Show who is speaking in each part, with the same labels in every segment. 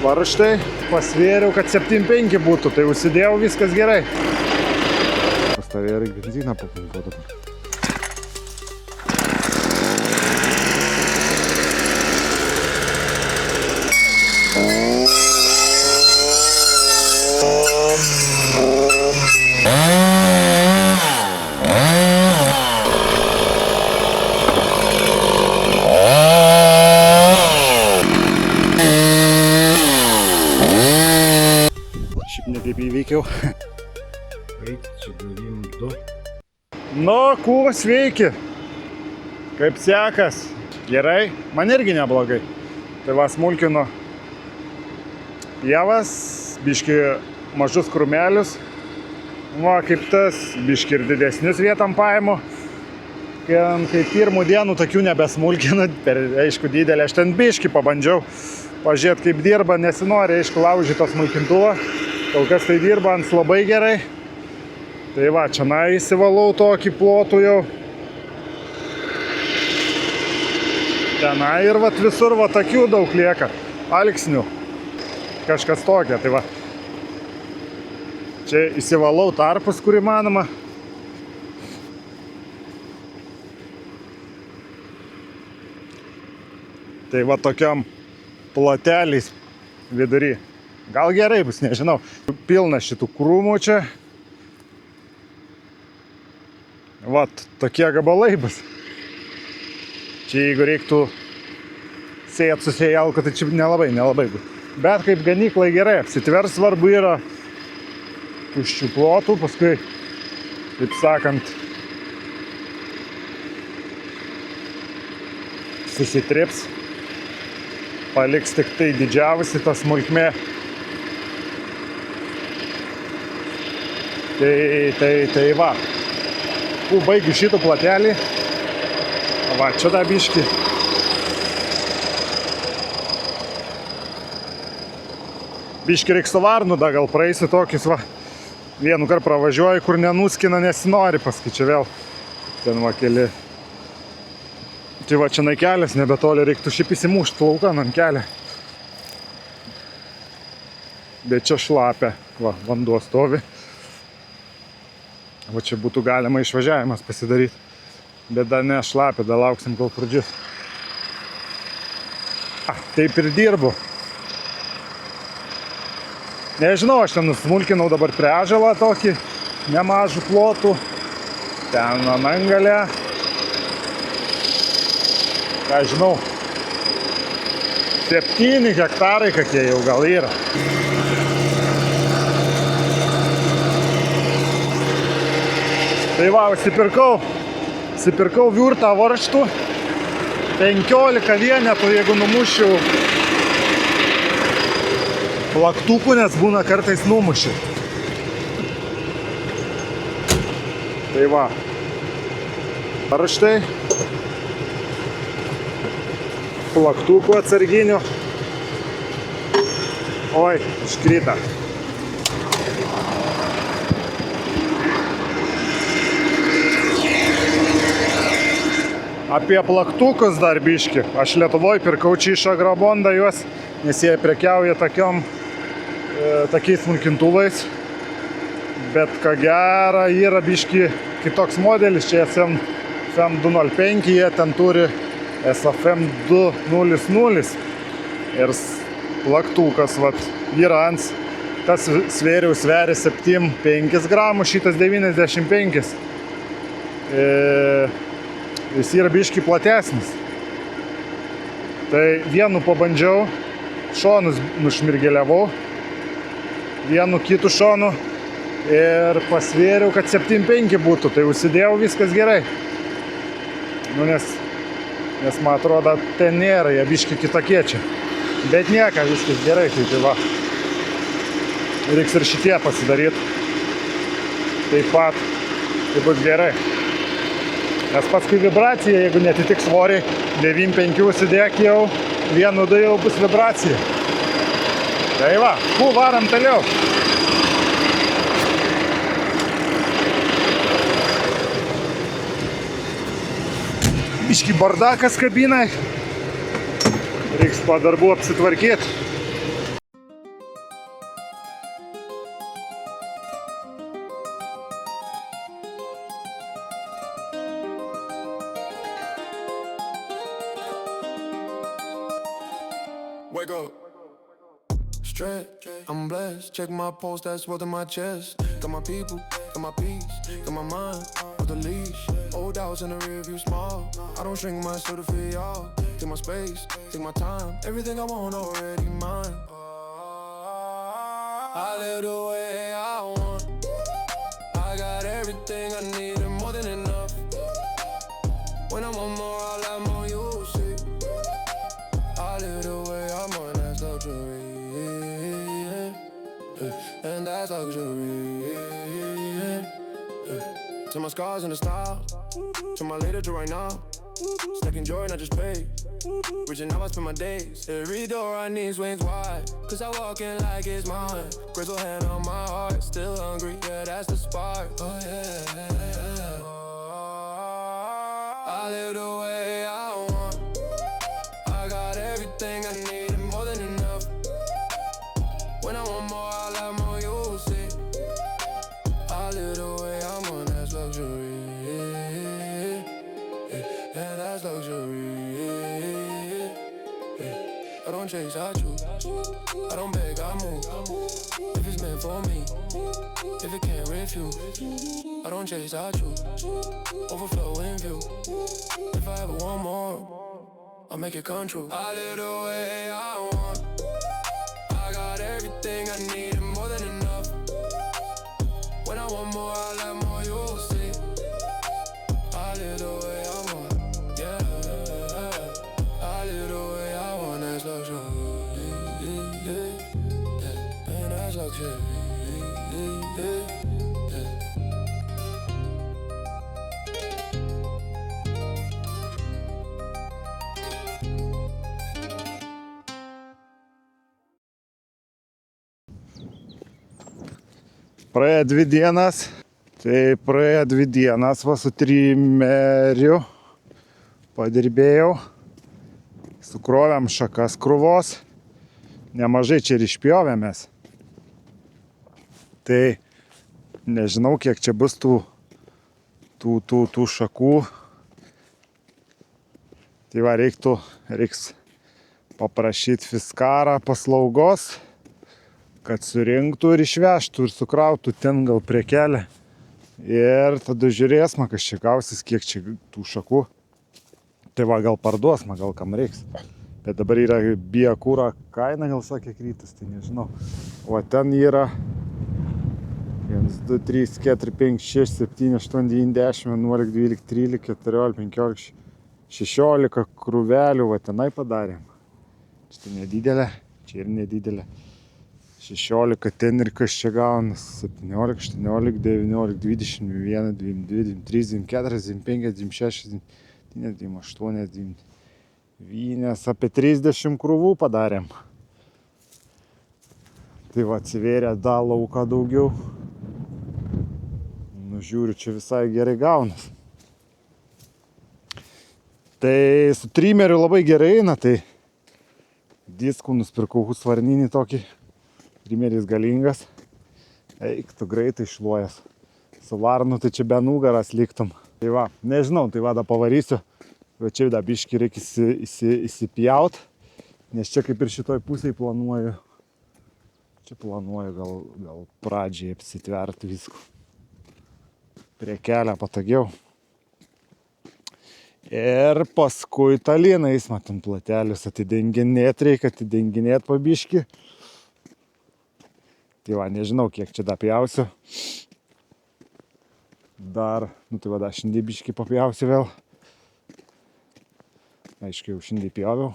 Speaker 1: varžtai, pasvėriau, kad 7,5 būtų, tai užsidėjau, viskas gerai. Pastovėjau ir benziną papildo dabar. Nekaip įveikiau.
Speaker 2: Čia 9-2.
Speaker 1: Nu, kūva, sveiki. Kaip sekas? Gerai? Man irgi neblogai. Tai va, smulkinu pievas, biški mažus krūmelius. Va, kaip tas, biški ir didesnius vietam paimu. Kai pirmų dienų tokių nebesmulkinu, per aišku didelį, aš ten biški pabandžiau pažiūrėti, kaip dirba, nesinori, aišku, laužyti to smulkintuvą. Kol kas tai dirba ant labai gerai. Tai va, čia įsivalau tokį plotų jau. Tenai ir va, visur va, tokių daug lieka. Alksnių. Kažkas tokia, tai va. Čia įsivalau tarpus, kur įmanoma. Tai va, tokiam ploteliais vidury. Gal gerai bus, nežinau. Pilna šitų krūmų čia. Vat, tokie gabalai bus. Čia jeigu reiktų sėjat su sėjalku, tai čia nelabai bus. Bet kaip ganyklai gerai, apsitvers svarbu yra tuščių plotų, paskui, taip sakant, susitrips. Paliks tik tai didžiausi ta smulkmė. Tai va. Baigiu šitą platelį. Va, čia da biški. Biški reiks su varnu, da gal praeisiu tokius, va. Vienu kart pravažiuoju, kur nenuskina, nesinori, paskui čia vėl. Ten va keli. Tai va, čia kelias nebetoli, reiktų šiaip įsimušti laukan ant kelią. Bet čia šlapia, va, vanduo stovi. Va čia būtų galima išvažiavimas pasidaryti. Bet dar ne šlapia, dar lauksim kol pradžius. Taip ir dirbu. Nežinau, aš ten nusmulkinau dabar prie ąžuolą tokį nemažų plotų. Ten anangalė. Ką žinau, 7 hektarai kokie jau gal yra. Tai va, užsipirkau viurtą varžtų, 15 vienetų, jeigu numušiu plaktukų, nes būna kartais numušiu. Tai va, varžtai, plaktukų atsarginių. Oi, iškrita. Apie plaktukus dar biški. Aš Lietuvoj pirkau čia iš Agrobonda juos, nes jie prekiauja tokiais smulkintuvais. Bet ką gera, yra biški kitoks modelis, čia SM205, jie ten turi SFM200. Ir plaktukas, vat, yra ant, tas svėriau sveria 7,5 gramų, šitas 95. Jis yra biški platesnis. Tai vienu pabandžiau, šonus nušmirgeliavau, vienu kitų šonu ir pasvėriau, kad 7,5 būtų, tai užsidėjau, viskas gerai. Nu, nes man atrodo, ten nėra, jie biški kitokie čia. Bet nieka, viskas gerai, tai va. Reiks ir šitie pasidaryti. Taip pat, tai bus gerai. Nes paskui vibracija, jeigu netitiks svoriai, 9,5 užsidėk jau, 1,2 jau bus vibracija. Tai va, varam toliau. Biški bardakas kabinai. Reiks po darbų apsitvarkyti.
Speaker 3: Wake up. Straight, I'm blessed. Check my pulse, that's what's in my chest. Got my people, got my peace, got my mind off the leash. Old house in the rear view small. I don't shrink myself to fit y'all. Take my space, take my time. Everything I want already mine. I live the way I want. I got everything I need and more than enough. When I want more, I'll have more, you'll see. I live the way I want, that's luxury. And that's luxury. To my scars and the style, to my later to right now. Stacking joy, not just pay. Rich and now I spend my days. Every door I need swings wide, cause I walk in like it's mine. Graceful hand on my heart, still hungry, yeah, that's the spark. Oh yeah. I live the way I want. I got everything I need and more than enough. When I want more, I'll have more, you'll see. I live the way I want, that's luxury. Yeah, that's luxury. I don't chase, I choose. I don't beg, I move. If it's meant for me, if it can't refuse. I don't chase, I choose. Overflow in view. If I ever want more, I'll make it come true. I live the way I want. I got everything I need and more than enough. When I want more, I'll have more, you'll see. I live the way I want, yeah. I live the way I want, that's luxury. And that's luxury.
Speaker 1: Praėjo 2 dienas. Tai praėjo 2 dienas, va su trimeriu padirbėjau. Sukrovėm šakas krūvos. Nemažai čia ir išpjovėmės. Tai nežinau, kiek čia bus tų šakų. Tai va, reiks paprašyti fiskarą paslaugos, kad surinktų ir išvežtų ir sukrautų ten gal prie kelio. Ir tada žiūrės, kas čia gausis, kiek čia tų šakų. Tai va, gal parduos, gal kam reiks. Bet dabar yra biokūro kaina, gal sakė krytas, tai nežinau. O ten yra 1, 2, 3, 4, 5, 6, 7, 8, 9, 10, 11, 12, 13, 14, 15, 16 krūvelių, va tenai padarėm. Čia nedidelė, čia ir nedidelė. 16 ten ir kas čia gaunas, 17, 18, 19, 20, 21, 22, 23, 24, 25, 26, 27, 28, 29, apie 30 krūvų padarėm. Tai va, atsivėrė dar lauką daugiau. Nu, žiūriu, čia visai gerai gaunas. Tai su trimeriu labai gerai eina, tai diskų nusipirkau husvarninį tokį. Trimeris galingas. Eik, tu greitai šluojas. Su varnu tai čia be nugaras liktum. Tai va, nežinau, tai va, da pavarysiu. Va čia da biškį reikia įsipjaut. Nes čia kaip ir šitoj pusėj planuoju. Čia planuoju gal pradžiai apsitverti visko. Prie kelio patogiau. Ir paskui talinais, matom, platelius atidenginėt reikia, atidenginėt po biškį. Tai va, nežinau, kiek čia dapjausiu. Dar, tai va, šiandien biškį papjausiu vėl. Aišku, jau šiandien pjoviau.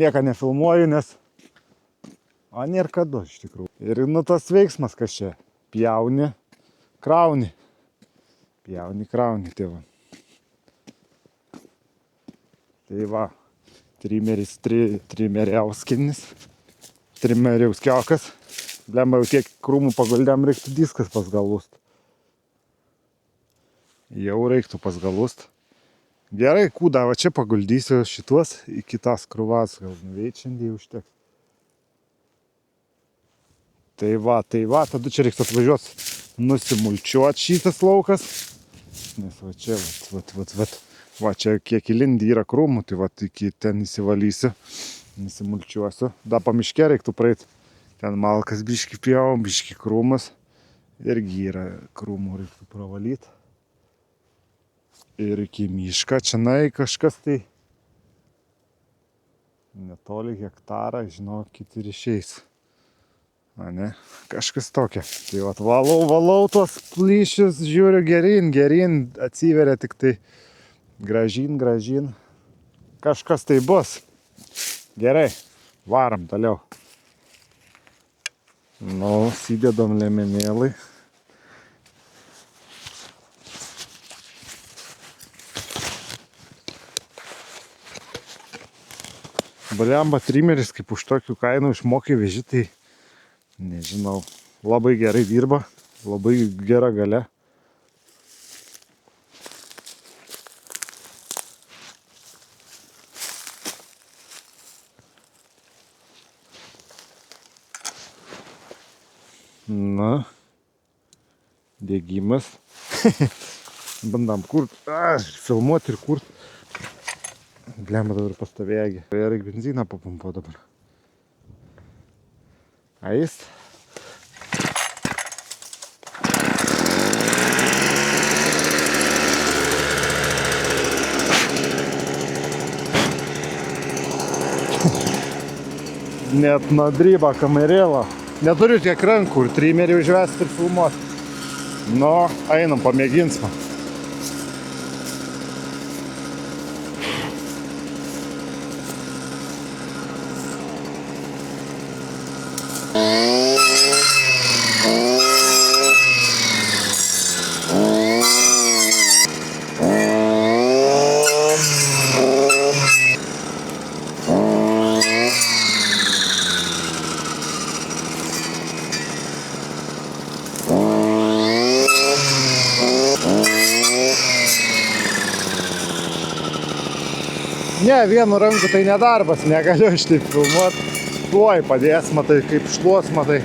Speaker 1: Nieką nefilmuoju, nes... nėra kada, iš tikrųjų. Ir, tas veiksmas, kas čia. Pjauni, krauni. Pjauni, krauni, tai va. Tai va, trimeriauskinis. Trimeriauskiokas. Blemba, jau tiek krūmų paguldėm, reiktų diskas pasgalust. Jau reiktų pasgalust. Gerai, kūdą, va čia paguldysiu šituos į kitas krūvas, gal nuveit šiandien užteks. Tai va, tada čia reiktų atvažiuoti nusimulčiuoti šitas laukas. Nes va čia, va čia kiek įlindi yra krūmų, tai va iki ten įsivalysiu. Nesimulčiuosiu. Da pamiškė reiktų praeit. Ten malkas biški pjavom, biški krūmas. Irgi yra krūmų reiktų pravalyti. Ir iki mišką čionai kažkas tai netoli hektarą, žinokit, ir išeis. A ne, kažkas tokia. Tai vat valau tuos plyšius, žiūriu gerin, atsiveria tik tai gražin. Kažkas tai bus. Gerai, varam toliau. Nu, įdedam liemenėlai. Baliamba trimeris, kaip už tokių kainų išmokė veži, tai nežinau, labai gerai dirba, labai gera galia. Na, dėgymas. Bandam kurt, filmuoti ir kurt. Blemba dabar pastovėgi. Ir benziną papumpo dabar. Ais. Net nadryba kamerėlą. Neturiu tiek rankų ir trimerį užvesti ir filmuoti. Nu, einam, pamėginsime. Ne, vienu ranku tai nedarbas, negaliu šitaip filmuoti. Tuoj padės, matai, kaip šluos, matai.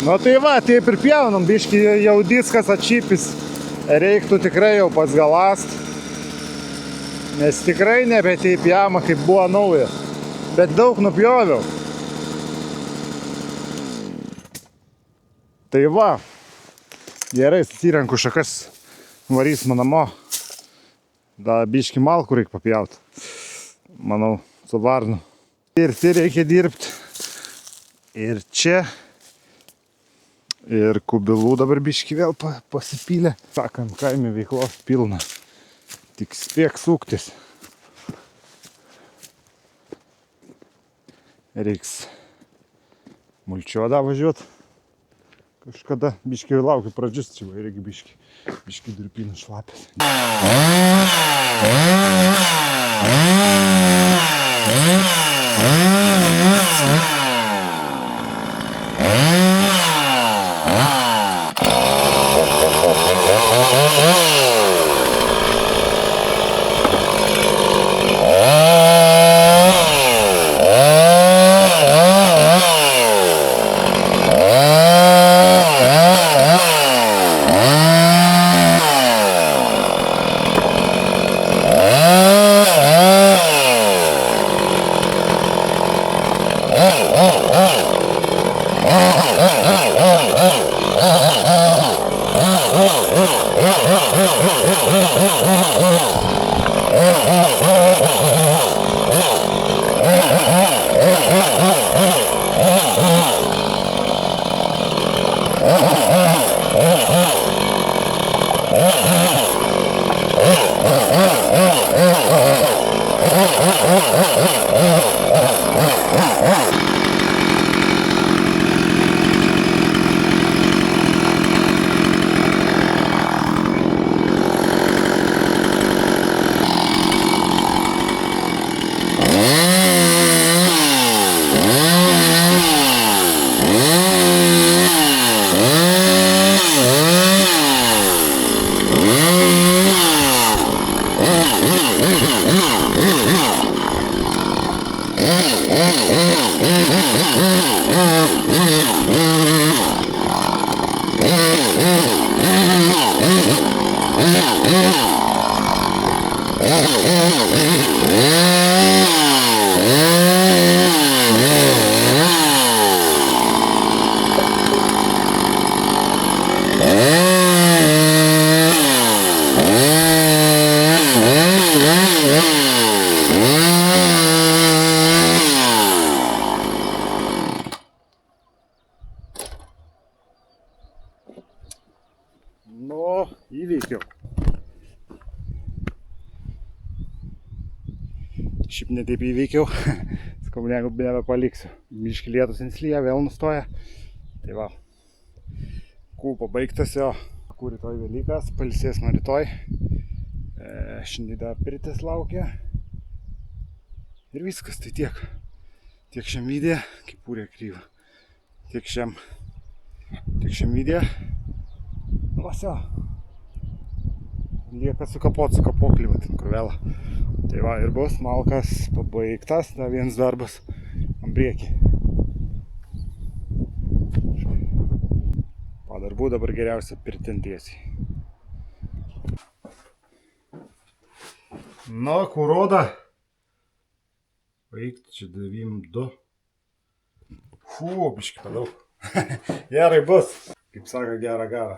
Speaker 1: Nu tai va, taip ir pjaunam, biški jau diskas atšypis, reiktų tikrai jau pats galast, nes tikrai nebe taip jama, kaip buvo naujas, bet daug nupjoviau. Tai va, gerai, susirenku šakas, varys man namo, da biški malkų reikia papjauti, manau, su varnu. Ir tai reikia dirbti, ir čia. Ir kubilų dabar biški vėl pasipylė. Sakant, kaime veiklos pilna. Tik spėk suktis. Reiks mulčiodą važiuoti. Kažkada biški laukiu pradžius, čia irgi biški durpynų šlapės. Nu, įveikiau. Šiaip netaip įveikiau. Skau, nebepaliksiu. Biškį lietus ant slyja, vėl nustoja. Tai va. Kūpo baigtas jo. Kur rytoj Velykas, pailsės nuo rytoj. Šiandien dar pirtis laukia. Ir viskas, tai tiek. Tiek šiam video, kaip pūrė kryva. Tiek šiam video. Vasio. Lieka sukapot su kapokliu, ten kur vėlą. Tai va, ir bus malkas pabaigtas, dar vienas darbas ant priekį. Po darbų dabar geriausia pirtintiesiai. Nu, kur roda?
Speaker 2: Baigt, čia 9-2.
Speaker 1: Fū, biškį padaug. Gerai bus. Kaip sako, gerą garą.